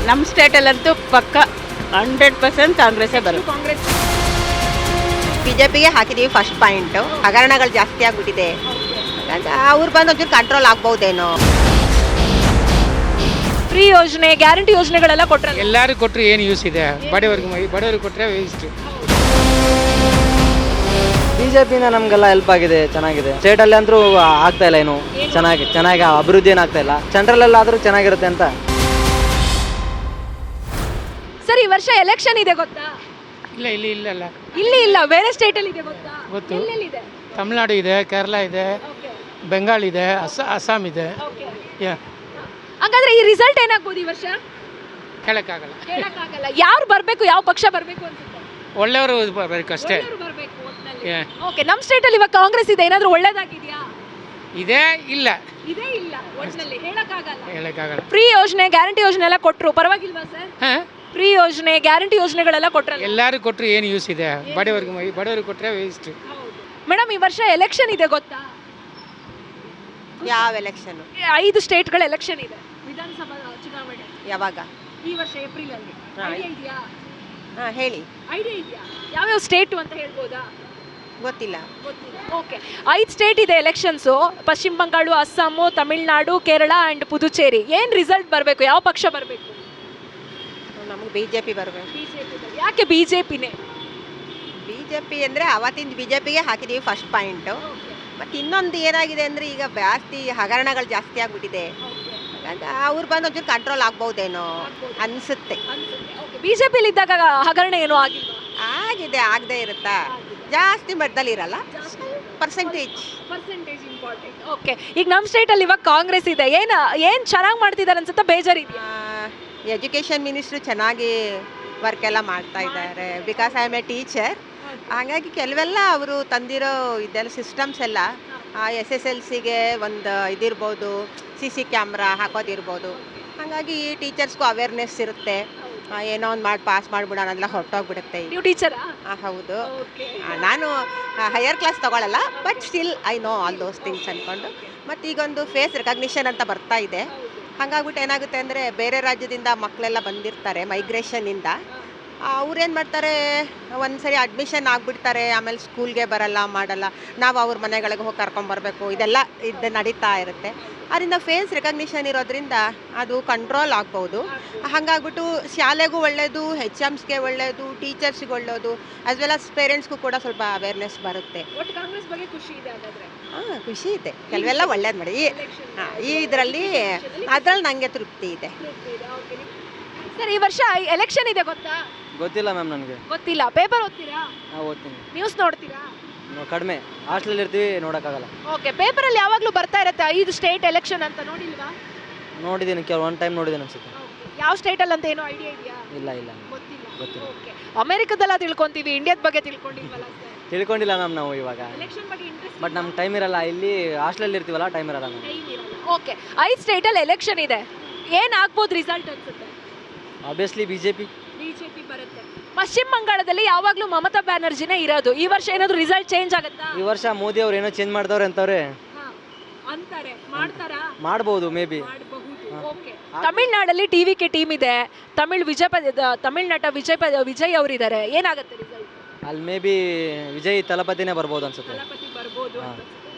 ನಮ್ಮ ಸ್ಟೇಟಲ್ಲಂತೂ ಪಕ್ಕ 100% ಕಾಂಗ್ರೆಸ್ಸೇ ಬರುತ್ತೆ. ಕಾಂಗ್ರೆಸ್ ಬಿಜೆಪಿಗೆ ಹಾಕಿದೀವಿ ಫಸ್ಟ್ ಪಾಯಿಂಟು. ಹಗರಣಗಳು ಜಾಸ್ತಿ ಆಗ್ಬಿಟ್ಟಿದೆ. ಅವ್ರು ಬಂದು ಒಂಚೂರು ಕಂಟ್ರೋಲ್ ಆಗ್ಬಹುದೇನೋ. ಫ್ರೀ ಯೋಜನೆ, ಗ್ಯಾರಂಟಿ ಯೋಜನೆಗಳೆಲ್ಲ ಕೊಟ್ರಲ್ಲ. ಎಲ್ಲರಿಗೂ ಕೊಟ್ಟರೆ ಏನು ಯೂಸ್ ಇದೆ? ಬಡವರಿಗೆ ಕೊಟ್ಟರೆ ವೇಸ್ಟ್. ಬಿಜೆಪಿಯಿಂದ ನಮಗೆಲ್ಲ ಹೆಲ್ಪ್ ಆಗಿದೆ, ಚೆನ್ನಾಗಿದೆ. ಸ್ಟೇಟಲ್ಲಿ ಅಂತೂ ಆಗ್ತಾ ಇಲ್ಲ, ಏನು ಚೆನ್ನಾಗಿ ಅಭಿವೃದ್ಧಿ ಏನಾಗ್ತಾ ಇಲ್ಲ. ಸೆಂಟ್ರಲ್ಲಾದರೂ ಚೆನ್ನಾಗಿರುತ್ತೆ ಅಂತ. ಸರ್, ಈ ವರ್ಷ ಎಲೆಕ್ಷನ್ ಇದೆ ಗೊತ್ತಾ? ಇಲ್ಲ ಇಲ್ಲ, ಬೇರೆ ಸ್ಟೇಟ್ ಅಲ್ಲಿ ಇದೆ ಗೊತ್ತಾ? ಗೊತ್ತು. ಎಲ್ಲೆಲ್ಲಿದೆ? ತಮಿಳ್ನಾಡು ಇದೆ, ಕೇರಳ ಇದೆ, ಬೆಂಗಾಲ್ ಇದೆ, ಅಸ್ಸಾಂ ಇದೆ. ಹಾಗಾದ್ರೆ ಈ ರಿಸಲ್ಟ್ ಏನಾಗ್ಬೋದು ಈ ವರ್ಷ? ಹೇಳಕ್ಕಾಗಲ್ಲ. ಹೇಳಕ್ಕಾಗಲ್ಲ. ಯಾರು ಬರ್ಬೇಕು, ಯಾವ ಪಕ್ಷ ಬರ್ಬೇಕು ಅನ್ಸುತ್ತೆ? ಒಳ್ಳೆಯವರು ಬರಬೇಕು ಅಷ್ಟೇ. ಓಕೆ, ನಮ್ಮ ಸ್ಟೇಟ್ ಅಲ್ಲಿ ಇವಾಗ ಕಾಂಗ್ರೆಸ್ ಇದೆ, ಏನಾದ್ರೂ ಒಳ್ಳೇದಾಗಿದೆಯಾ? ಇದೇ ಇಲ್ಲ ಇದೇ ಇಲ್ಲ, ಒಟ್ಟಿನಲ್ಲಿ ಹೇಳಕ್ಕಾಗಲ್ಲ. ಫ್ರೀ ಯೋಜನೆ, ಗ್ಯಾರಂಟಿ ಯೋಜನೆ ಎಲ್ಲ ಕೊಟ್ರು, ಪರವಾಗಿಲ್ವಾ ಸರ್? ಹಾಂ, ಫ್ರೀ ಯೋಜನೆ, ಗ್ಯಾರಂಟಿ ಯೋಜನೆಗಳೆಲ್ಲ ಕೊಟ್ರಲ್ಲ. ಎಲ್ಲರಿಗೂ ಕೊಟ್ಟರೆ ಏನು ಯೂಸ್ ಇದೆ? ಬಡವರಿಗೆ ಕೊಟ್ಟರೆ ವೇಸ್ಟ್. ಮೇಡಮ್, ಈ ವರ್ಷ ಎಲೆಕ್ಷನ್ ಇದೆ ಗೊತ್ತಾ? ಯಾವ ಎಲೆಕ್ಷನ್? 5 ಸ್ಟೇಟ್ಗಳ ಎಲೆಕ್ಷನ್ ಇದೆ, ವಿಧಾನಸಭಾ ಚುನಾವಣೆ. ಯಾವಾಗ? ಈ ವರ್ಷ ಏಪ್ರಿಲ್ ಅಲ್ಲಿ. ಐಡಿಯಾ ಇದೆಯಾ? ಹೇಳಿ. ಐಡಿಯಾ ಇದೆಯಾ ಯಾವ್ಯಾವ ಸ್ಟೇಟ್ ಅಂತ ಹೇಳ್ಬೋದಾ? ಗೊತ್ತಿಲ್ಲ. ಓಕೆ, 5 ಸ್ಟೇಟ್ ಇದೆ ಎಲೆಕ್ಷನ್ಸು. ಪಶ್ಚಿಮ ಬಂಗಾಳ, ಅಸ್ಸಾಮು, ತಮಿಳ್ನಾಡು, ಕೇರಳ ಆ್ಯಂಡ್ ಪುದುಚೇರಿ. ಏನು ರಿಸಲ್ಟ್ ಬರಬೇಕು? ಯಾವ ಪಕ್ಷ ಬರಬೇಕು? ನಮಗೆ ಬಿಜೆಪಿ ಬರಬೇಕು. ಯಾಕೆ ಬಿಜೆಪಿನೇ? ಬಿಜೆಪಿ ಅಂದರೆ ಅವತ್ತಿಂದ ಬಿಜೆಪಿಗೆ ಹಾಕಿದೀವಿ ಫಸ್ಟ್ ಪಾಯಿಂಟು. ಮತ್ತು ಇನ್ನೊಂದು ಏನಾಗಿದೆ ಅಂದರೆ ಈಗ ಜಾಸ್ತಿ ಹಗರಣಗಳು ಜಾಸ್ತಿ ಆಗ್ಬಿಟ್ಟಿದೆ. ಅವ್ರು ಬಂದು ಒಂಚೂರು ಕಂಟ್ರೋಲ್ ಆಗ್ಬಹುದೇನೋ ಅನಿಸುತ್ತೆ. ಬಿಜೆಪಿಲಿ ಇದ್ದಾಗ ಹಗರಣ ಏನೂ ಆಗಿಲ್ಲ? ಆಗಿದೆ, ಆಗದೆ ಇರುತ್ತಾ? ಜಾಸ್ತಿ ಮಟ್ಟದಲ್ಲಿ ಇರಲ್ಲ, ಪರ್ಸೆಂಟೇಜ್ ಇಂಪಾರ್ಟೆಂಟ್. ಓಕೆ, ಈಗ ನಮ್ಮ ಸ್ಟೇಟಲ್ಲಿ ಇವಾಗ ಕಾಂಗ್ರೆಸ್ ಇದೆ. ಏನು ಚೆನ್ನಾಗಿ ಮಾಡ್ತಿದ್ದಾರೆ ಅನ್ಸುತ್ತಾ, ಬೇಜಾರಿದೆಯಾ? ಎಜುಕೇಷನ್ ಮಿನಿಸ್ಟ್ರು ಚೆನ್ನಾಗಿ ವರ್ಕ್ ಎಲ್ಲ ಮಾಡ್ತಾ ಇದ್ದಾರೆ. Because I am A teacher. ಹಾಗಾಗಿ ಕೆಲವೆಲ್ಲ ಅವರು ತಂದಿರೋ ಇದೆಲ್ಲ ಸಿಸ್ಟಮ್ಸ್ ಎಲ್ಲ SSLCಗೆ ಒಂದು ಇದಿರ್ಬೋದು, CC ಕ್ಯಾಮ್ರಾ ಹಾಕೋದಿರ್ಬೋದು. ಹಾಗಾಗಿ ಟೀಚರ್ಸ್ಗೂ ಅವೇರ್ನೆಸ್ ಇರುತ್ತೆ. ಏನೋ ಒಂದು ಮಾಡಿ ಪಾಸ್ ಮಾಡಿಬಿಡೋಣ ಎಲ್ಲ ಹೊರಟೋಗ್ಬಿಡುತ್ತೆ. ನೀವು ಟೀಚರಾ? ಹೌದು. ನಾನು ಹೈಯರ್ ಕ್ಲಾಸ್ ತೊಗೊಳ್ಳಲ್ಲ, but still I know all those things ಅಂದ್ಕೊಂಡು. ಮತ್ತು ಈಗೊಂದು ಫೇಸ್ ರೆಕಗ್ನಿಷನ್ ಅಂತ ಬರ್ತಾ ಇದೆ. ಹಾಗಾಗ್ಬಿಟ್ಟು ಏನಾಗುತ್ತೆ ಅಂದರೆ, ಬೇರೆ ರಾಜ್ಯದಿಂದ ಮಕ್ಕಳೆಲ್ಲ ಬಂದಿರ್ತಾರೆ ಮೈಗ್ರೇಷನಿಂದ. ಅವ್ರೇನು ಮಾಡ್ತಾರೆ, ಒಂದು ಸರಿ ಅಡ್ಮಿಷನ್ ಆಗಿಬಿಡ್ತಾರೆ, ಆಮೇಲೆ ಸ್ಕೂಲ್ಗೆ ಬರಲ್ಲ, ಮಾಡಲ್ಲ. ನಾವು ಅವ್ರ ಮನೆಗಳಿಗೆ ಹೋಗಿ ಕರ್ಕೊಂಬರ್ಬೇಕು, ಇದೆಲ್ಲ ಇದು ನಡೀತಾ ಇರುತ್ತೆ. ಅದರಿಂದ ಫೇಸ್ ರೆಕಗ್ನಿಷನ್ ಇರೋದ್ರಿಂದ ಅದು ಕಂಟ್ರೋಲ್ ಆಗ್ಬೋದು. ಹಾಗಾಗ್ಬಿಟ್ಟು ಶಾಲೆಗೂ ಒಳ್ಳೆಯದು, HMಸ್ಗೆ ಒಳ್ಳೆಯದು, ಟೀಚರ್ಸ್ಗೆ ಒಳ್ಳೆಯದು, ಆಸ್ ವೆಲ್ ಆಸ್ ಪೇರೆಂಟ್ಸ್ಗೂ ಕೂಡ ಸ್ವಲ್ಪ ಅವೇರ್ನೆಸ್ ಬರುತ್ತೆ. ಒಟ್ಟು ಕಾಂಗ್ರೆಸ್ ಬಗ್ಗೆ ಖುಷಿ ಇದೆ ಹಾಗಾದ್ರೆ? ಖುಷಿ ಇದೆ, ಕೆಲವೆಲ್ಲ ಒಳ್ಳೇದು ಮಾಡಿ ಈ ಇದರಲ್ಲಿ ನನಗೆ ತೃಪ್ತಿ ಇದೆ. ಸರ್, ಈ ವರ್ಷ ಎಲೆಕ್ಷನ್ ಇದೆ ಗೊತ್ತಾ? ಗೊತ್ತಿಲ್ಲ ಮ್ಯಾಮ್, ನನಗೆ ಗೊತ್ತಿಲ್ಲ. ಪೇಪರ್ ಓದ್ತೀರಾ? ಓದ್ತೀನಿ. ನ್ಯೂಸ್ ನೋಡ್ತೀರಾ? ಕಡಿಮೆ, ಹಾಸ್ಟೆಲ್ ಇರ್ತೀವಿ, ನೋಡೋಕ್ಕಾಗಲ್ಲ. ಓಕೆ, ಪೇಪರಲ್ಲಿ ಯಾವಾಗಲೂ ಬರ್ತಾ ಇರುತ್ತೆ 5 ಸ್ಟೇಟ್ ಎಲೆಕ್ಷನ್ ಅಂತ, ನೋಡಿಲ್ವಾ? ನೋಡಿದ್ದೀನಿ, ಒನ್ ಟೈಮ್ ನೋಡಿದ್ದೀನಿ ಅನ್ಸುತ್ತೆ. ಯಾವ ಸ್ಟೇಟಲ್ಲಿ ಅಂತ ಏನೋ ಐಡಿಯಾ ಇದೆಯಾ? ಇಲ್ಲ, ಗೊತ್ತಿಲ್ಲ. ಓಕೆ, ಅಮೆರಿಕದಲ್ಲ ತಿಳ್ಕೊಂತೀವಿ, ಇಂಡಿಯಾದ ಬಗ್ಗೆ ತಿಳ್ಕೊಂಡಿಲ್ವಲ್ಲ ಸರ್? ತಿಳ್ಕೊಂಡಿಲ್ಲ ಮ್ಯಾಮ್ ನಾವು ಇವಾಗ. ಎಲೆಕ್ಷನ್ ಬಗ್ಗೆ ಇಂಟ್ರೆಸ್ಟ್ ಬಟ್ ನಮ್ಗೆ ಟೈಮ್ ಇರಲ್ಲ, ಇಲ್ಲಿ ಹಾಸ್ಟೆಲಲ್ಲಿ ಇರ್ತೀವಲ್ಲ, ಟೈಮ್ ಇರಲ್ಲ ನಮಗೆ. ಓಕೆ, 5 ಸ್ಟೇಟಲ್ಲಿ ಎಲೆಕ್ಷನ್ ಇದೆ. ಏನಾಗ್ಬೋದು ರಿಸಲ್ಟ್ ಅನ್ಸುತ್ತೆ? ಆಬ್ವಿಯಸ್ಲಿ ಬಿಜೆಪಿ ಬರುತ್ತೆ. ಪಶ್ಚಿಮ ಬಂಗಾಳದಲ್ಲಿ ಯಾವಾಗಲೂ ಮಮತಾ ಬ್ಯಾನರ್ಜಿನೇ ಇರೋದು. ಈ ವರ್ಷ ಏನಾದರೂ ರಿಸಲ್ಟ್ ಚೇಂಜ್ ಆಗುತ್ತಾ? ಈ ವರ್ಷ ಮೋದಿ ಅವ್ರು ಏನೋ ಚೇಂಜ್ ಮಾಡ್ದವ್ರೆ ಅಂತವ್ರೆ. ಅಂತಾರೆ, ಮಾಡ್ತಾರಾ? ಮಾಡ್ಬೋದು, ಮೇ ಬಿ. ಓಕೆ, ತಮಿಳ್ನಾಡಲ್ಲಿ TVK ಟೀಮ್ ಇದೆ. ತಮಿಳ್ ನಟ ವಿಜಯ್ ಅವರಿದ್ದಾರೆ. ಏನಾಗುತ್ತೆ ರಿಸಲ್ಟ್? ಅಲ್ಲಿ ಮೇ ಬಿ ವಿಜಯ್ ತಲಪತಿನೇ ಬರ್ಬೋದು ಅನ್ಸುತ್ತೆ.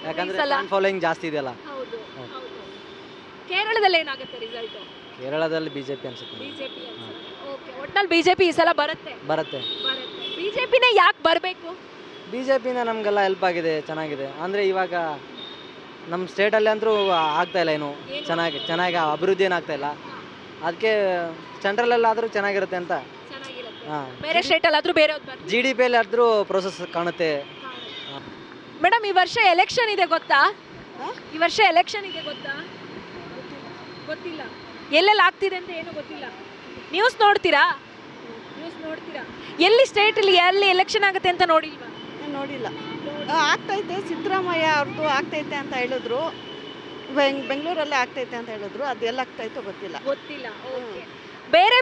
ಯಾಕಂದ್ರೆ ಫ್ಯಾನ್ ಫಾಲೋಯಿಂಗ್ ಜಾಸ್ತಿ ಇದೆಯಲ್ಲ. ಕೇರಳದಲ್ಲಿ ಏನಾಗುತ್ತೆ ರಿಸಲ್ಟ್? ಕೇರಳದಲ್ಲಿ ಬಿಜೆಪಿ ಅನ್ಸುತ್ತೆ. ಓಕೆ, ಒಟ್ನಲ್ಲಿ ಬಿಜೆಪಿ ಈ ಸಲ ಬರುತ್ತೆ. ಬಿಜೆಪಿನೇ ಯಾಕೆ ಬರಬೇಕು? ಬಿಜೆಪಿಯಿಂದ ನಮಗೆಲ್ಲ ಹೆಲ್ಪ್ ಆಗಿದೆ, ಚೆನ್ನಾಗಿದೆ. ಅಂದರೆ ಇವಾಗ ನಮ್ಮ ಸ್ಟೇಟಲ್ಲಿ ಅಂತೂ ಆಗ್ತಾ ಇಲ್ಲ, ಏನು ಚೆನ್ನಾಗಿ ಅಭಿವೃದ್ಧಿ ಏನಾಗ್ತಾ ಇಲ್ಲ. ಅದಕ್ಕೆ ಸೆಂಟ್ರಲ್ಲಾದರೂ ಚೆನ್ನಾಗಿರುತ್ತೆ ಅಂತ. ಬೇರೆ ಸ್ಟೇಟಲ್ಲಾದರೂ ಬೇರೆ GDPಯಲ್ಲಿ ಆದರೂ ಪ್ರೋಸೆಸ್ ಕಾಣುತ್ತೆ. ಮೇಡಮ್, ಈ ವರ್ಷ ಎಲೆಕ್ಷನ್ ಇದೆ ಗೊತ್ತಾ? ಈ ವರ್ಷ ಎಲೆಕ್ಷನ್ ಇದೆ ಗೊತ್ತಾ? ಗೊತ್ತಿಲ್ಲ. ಎಲ್ಲೆಲ್ಲಿ ಆಗ್ತಿದೆ ಅಂತ ಏನೂ ಗೊತ್ತಿಲ್ಲ. ನ್ಯೂಸ್ ನೋಡ್ತೀರಾ? ಎಲ್ಲಿ ಸ್ಟೇಟಲ್ಲಿ ಎಲ್ಲಿ ಎಲೆಕ್ಷನ್ ಆಗುತ್ತೆ ಅಂತ ನೋಡಿಲ್ವಾ? ನೋಡಿಲ್ಲ. ಆಗ್ತೈತೆ, ಸಿದ್ದರಾಮಯ್ಯ ಅವ್ರದ್ದು ಆಗ್ತೈತೆ ಅಂತ ಹೇಳಿದ್ರು. ಬೆಂಗಳೂರಲ್ಲೇ ಆಗ್ತೈತೆ ಅಂತ ಹೇಳಿದ್ರು. ಅದು ಎಲ್ಲ ಆಗ್ತೈತೋ ಗೊತ್ತಿಲ್ಲ. ಓಕೆ,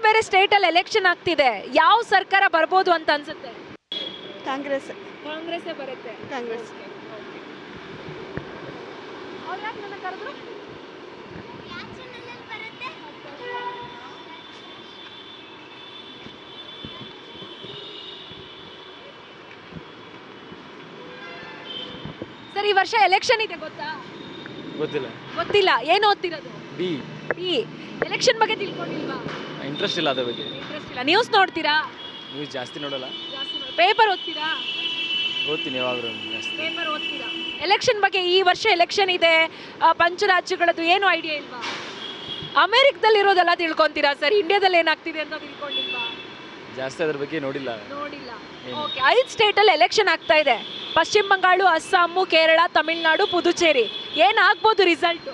ಬೇರೆ ಸ್ಟೇಟಲ್ಲಿ ಎಲೆಕ್ಷನ್ ಆಗ್ತಿದೆ. ಯಾವ ಸರ್ಕಾರ ಬರ್ಬೋದು ಅಂತ ಅನ್ಸುತ್ತೆ? ಕಾಂಗ್ರೆಸ್ ಬರುತ್ತೆ. ಕಾಂಗ್ರೆಸ್. ಅವ್ರು ಯಾಕೆ ನನ್ನ ಕರೆದ್ರು? ಸರ್ ಈ ವರ್ಷ ಎಲೆಕ್ಷನ್ ಇದೆ ಗೊತ್ತಾ? ಗೊತ್ತಿಲ್ಲ. ಗೊತ್ತಿಲ್ಲ. ಏನು ಓದ್ತಿರೋದು? ಬಿ ಈ ಎಲೆಕ್ಷನ್ ಬಗ್ಗೆ ತಿಳ್ಕೊಂಡಿಲ್ವಾ? ಇಂಟ್ರೆಸ್ಟ್ ಇಲ್ಲ ಅದ್ರ ಬಗ್ಗೆ. ಇಂಟ್ರೆಸ್ಟ್ ಇಲ್ಲ. ನ್ಯೂಸ್ ನೋಡ್ತೀರಾ? ನ್ಯೂಸ್ ಜಾಸ್ತಿ ನೋಡಲ್ಲ. ಪೇಪರ್ ಓದ್ತೀರಾ? ಓದ್ತೀನಿ ಯಾವಾಗಲೂ ಜಾಸ್ತಿ. ಪೇಪರ್ ಓದ್ತೀರಾ? ಎಲೆಕ್ಷನ್ ಬಗ್ಗೆ ಈ ವರ್ಷ ಎಲೆಕ್ಷನ್ ಇದೆ, ಪಂಚರಾಜ್ಯಗಳದ್ದು ಏನು ಐಡಿಯಾ ಇಲ್ವಾ? ಅಮೆರಿಕದಲ್ಲಿ ಇರೋದೆಲ್ಲ ತಿಳ್ಕೊಂತೀರಾ ಸರ್? ಇಂಡಿಯಾದಲ್ಲಿ ಏನಾಗ್ತಿದೆ ಅಂತ ತಿಳ್ಕೊಂಡಿಲ್ವಾ? ಜಾಸ್ತಿ ಅದ್ರ ಬಗ್ಗೆ ನೋಡಿಲ್ಲ. ನೋಡಿಲ್ಲ. ಓಕೆ, 5 ಸ್ಟೇಟಲ್ಲಿ ಎಲೆಕ್ಷನ್ ಆಗ್ತಾ ಇದೆ. ಪಶ್ಚಿಮ ಬಂಗಾಳ, ಅಸ್ಸಾಮು, ಕೇರಳ, ತಮಿಳುನಾಡು, ಪುದುಚೇರಿ. ಏನಾಗ್ಬೋದು ರಿಸಲ್ಟು?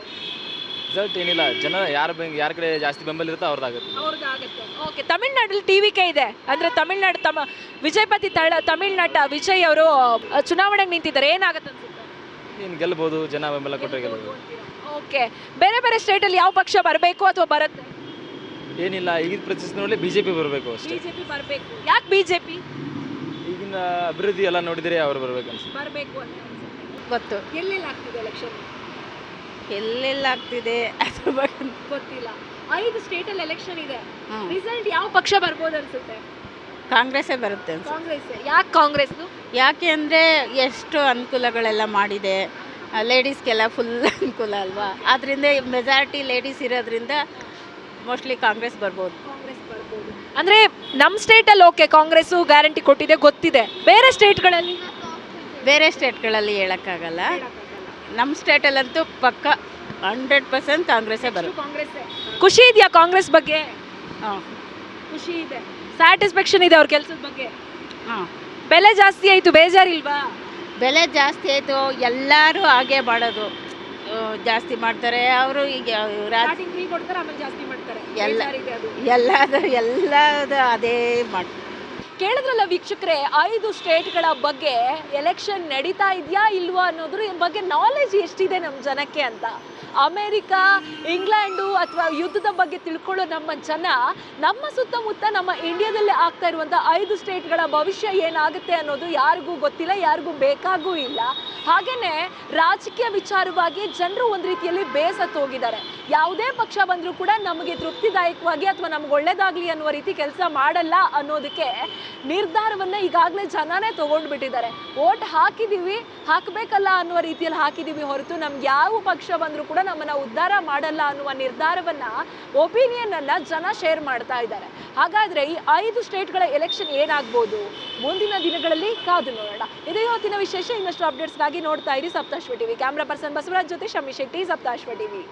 ರಿಸಲ್ಟ್ ಏನಿಲ್ಲ, ಜನ ಯಾರ ಕಡೆ ಜಾಸ್ತಿ ಬೆಂಬಲ ಇರುತ್ತೋ ಅವ್ರದ್ದಾಗುತ್ತೆ. ಅವ್ರದ್ದಾಗುತ್ತೆ. ಓಕೆ, ತಮಿಳ್ನಾಡಲ್ಲಿ ಟಿವಿಕೆ ಇದೆ ಅಂದರೆ ತಮಿಳ್ನಾಡು ವಿಜಯಪತಿ ತಮಿಳ್ನಾಟ ವಿಜಯ್ ಅವರು ಚುನಾವಣೆಗೆ ನಿಂತಿದ್ದಾರೆ. ಏನಾಗುತ್ತೆ ಅನ್ಸುತ್ತೆ? ಏನು ಗೆಲ್ಬೋದು, ಜನ ಬೆಂಬಲ ಕೊಟ್ಟರೆ ಗೆಲ್ಬೋದು. ಓಕೆ, ಬೇರೆ ಬೇರೆ ಸ್ಟೇಟಲ್ಲಿ ಯಾವ ಪಕ್ಷ ಬರಬೇಕು ಅಥವಾ ಬರುತ್ತೆ? ಏನಿಲ್ಲ, ಈಗಿನ ಪರಿಸ್ಥಿತಿ ಬಿಜೆಪಿ ಬರಬೇಕು ಅಷ್ಟೇ. ಬಿಜೆಪಿ ಬರಬೇಕು. ಯಾಕೆ ಬಿಜೆಪಿ? ಈಗಿನ ಅಭಿವೃದ್ಧಿ ಎಲ್ಲ ನೋಡಿದರೆ ಅವ್ರು ಬರಬೇಕು ಅನ್ಸುತ್ತೆ. ಬರಬೇಕು ಅಂತ ಗೊತ್ತು. ಎಲ್ಲೆಲ್ಲ ಆಗ್ತಿದೆ ಎಲೆಕ್ಷನ್? ಎಲ್ಲೆಲ್ಲ ಆಗ್ತಿದೆ ಅದ್ರ ಬಗ್ಗೆ ಗೊತ್ತಿಲ್ಲ. 5 ಸ್ಟೇಟಲ್ಲಿ ಎಲೆಕ್ಷನ್ ಇದೆ. ಹ್ಮ್. ರಿಸಲ್ಟ್ ಯಾವ ಪಕ್ಷ ಬರ್ಬೋದು ಅನ್ಸುತ್ತೆ? ಕಾಂಗ್ರೆಸ್ಸೇ ಬರುತ್ತೆ ಅನ್ಸುತ್ತೆ. ಕಾಂಗ್ರೆಸ್. ಯಾಕೆ ಕಾಂಗ್ರೆಸ್? ಯಾಕೆ ಅಂದರೆ ಎಷ್ಟು ಅನುಕೂಲಗಳೆಲ್ಲ ಮಾಡಿದೆ, ಲೇಡೀಸ್ಗೆಲ್ಲ ಫುಲ್ ಅನುಕೂಲ ಅಲ್ವಾ, ಅದರಿಂದ ಮೆಜಾರಿಟಿ ಲೇಡೀಸ್ ಇರೋದ್ರಿಂದ ಮೋಸ್ಟ್ಲಿ ಕಾಂಗ್ರೆಸ್ ಬರ್ಬೋದು. ಕಾಂಗ್ರೆಸ್ ಬರ್ಬೋದು. ಅಂದ್ರೆ ನಮ್ಮ ಸ್ಟೇಟಲ್ಲಿ ಓಕೆ ಕಾಂಗ್ರೆಸ್ ಗ್ಯಾರಂಟಿ ಕೊಟ್ಟಿದೆ, ಗೊತ್ತಿದೆ. ಬೇರೆ ಸ್ಟೇಟ್ಗಳಲ್ಲಿ ಬೇರೆ ಸ್ಟೇಟ್ಗಳಲ್ಲಿ ಹೇಳೋಕ್ಕಾಗಲ್ಲ. ನಮ್ಮ ಸ್ಟೇಟಲ್ಲಂತೂ ಪಕ್ಕ 100% ಕಾಂಗ್ರೆಸ್ಸೇ ಬರುತ್ತೆ. ಕಾಂಗ್ರೆಸ್. ಖುಷಿ ಇದೆಯಾ ಕಾಂಗ್ರೆಸ್ ಬಗ್ಗೆ? ಹಾಂ ಖುಷಿ ಇದೆ. ಸ್ಯಾಟಿಸ್ಫ್ಯಾಕ್ಷನ್ ಇದೆ ಅವ್ರ ಕೆಲಸದ ಬಗ್ಗೆ. ಹಾಂ. ಬೆಲೆ ಜಾಸ್ತಿ ಆಯ್ತು, ಬೇಜಾರಿಲ್ವಾ? ಬೆಲೆ ಜಾಸ್ತಿ ಆಯಿತು, ಎಲ್ಲರೂ ಹಾಗೆ ಮಾಡೋದು. ಜಾಸ್ತಿ ಮಾಡ್ತಾರೆ ಅವರು. ಈಗ ಸ್ಟಾರ್ಟಿಂಗ್ ಫ್ರೀ ಕೊಡ್ತಾರೆ, ಆಮೇಲೆ ಜಾಸ್ತಿ ಮಾಡ್ತಾರೆ. ಎಲ್ಲ- ಬೇಜಾರಿದೆ ಅದು. ಎಲ್ಲದು ಅದೇ ಮಾಡಿ. ಕೇಳಿದ್ರಲ್ಲ ವೀಕ್ಷಕರೇ, 5 ಸ್ಟೇಟ್ಗಳ ಬಗ್ಗೆ ಎಲೆಕ್ಷನ್ ನಡೀತಾ ಇದೆಯಾ ಇಲ್ವಾ ಅನ್ನೋದ್ರ ಬಗ್ಗೆ ನಾಲೆಜ್ ಎಷ್ಟಿದೆ ನಮ್ಮ ಜನಕ್ಕೆ ಅಂತ. ಅಮೇರಿಕಾ, ಇಂಗ್ಲೆಂಡು ಅಥವಾ ಯುದ್ಧದ ಬಗ್ಗೆ ತಿಳ್ಕೊಳ್ಳೋ ನಮ್ಮ ಜನ ನಮ್ಮ ಸುತ್ತಮುತ್ತ ನಮ್ಮ ಇಂಡಿಯಾದಲ್ಲೇ ಆಗ್ತಾ ಇರುವಂಥ 5 ಸ್ಟೇಟ್ಗಳ ಭವಿಷ್ಯ ಏನಾಗುತ್ತೆ ಅನ್ನೋದು ಯಾರಿಗೂ ಗೊತ್ತಿಲ್ಲ, ಯಾರಿಗೂ ಬೇಕಾಗೂ ಇಲ್ಲ. ಹಾಗೇನೆ ರಾಜಕೀಯ ವಿಚಾರವಾಗಿ ಜನರು ಒಂದು ರೀತಿಯಲ್ಲಿ ಬೇಸತ್ತು ಹೋಗಿದ್ದಾರೆ. ಯಾವುದೇ ಪಕ್ಷ ಬಂದರೂ ಕೂಡ ನಮಗೆ ತೃಪ್ತಿದಾಯಕವಾಗಿ ಅಥವಾ ನಮ್ಗೆ ಒಳ್ಳೇದಾಗಲಿ ಅನ್ನುವ ರೀತಿ ಕೆಲಸ ಮಾಡಲ್ಲ ಅನ್ನೋದಕ್ಕೆ ನಿರ್ಧಾರವನ್ನು ಈಗಾಗಲೇ ಜನನೇ ತಗೊಂಡ್ಬಿಟ್ಟಿದ್ದಾರೆ. ವೋಟ್ ಹಾಕಿದ್ದೀವಿ, ಹಾಕಬೇಕಲ್ಲ ಅನ್ನುವ ರೀತಿಯಲ್ಲಿ ಹಾಕಿದ್ದೀವಿ ಹೊರತು ನಮ್ಗೆ ಯಾವ ಪಕ್ಷ ಬಂದರೂ ಕೂಡ ನಮ್ಮನ್ನು ಉದ್ಧಾರ ಮಾಡಲ್ಲ ಅನ್ನುವ ನಿರ್ಧಾರವನ್ನು, ಒಪಿನಿಯನನ್ನು ಜನ ಶೇರ್ ಮಾಡ್ತಾ ಇದ್ದಾರೆ. ಹಾಗಾದರೆ ಈ 5 ಸ್ಟೇಟ್ಗಳ ಎಲೆಕ್ಷನ್ ಏನಾಗ್ಬೋದು ಮುಂದಿನ ದಿನಗಳಲ್ಲಿ ಕಾದು ನೋಡೋಣ. ಇದೇ ಇವತ್ತಿನ ವಿಶೇಷ. ಇನ್ನಷ್ಟು ಅಪ್ಡೇಟ್ಸ್ಗಾಗಿ ನೋಡ್ತಾ ಇರಿ Saptashwa TV. Camera person Basavaraj ಜೊತೆ ಶಮಿ ಶೆಟ್ಟಿ, ಸಪ್ತಾಶ್ವ ಟಿವಿ.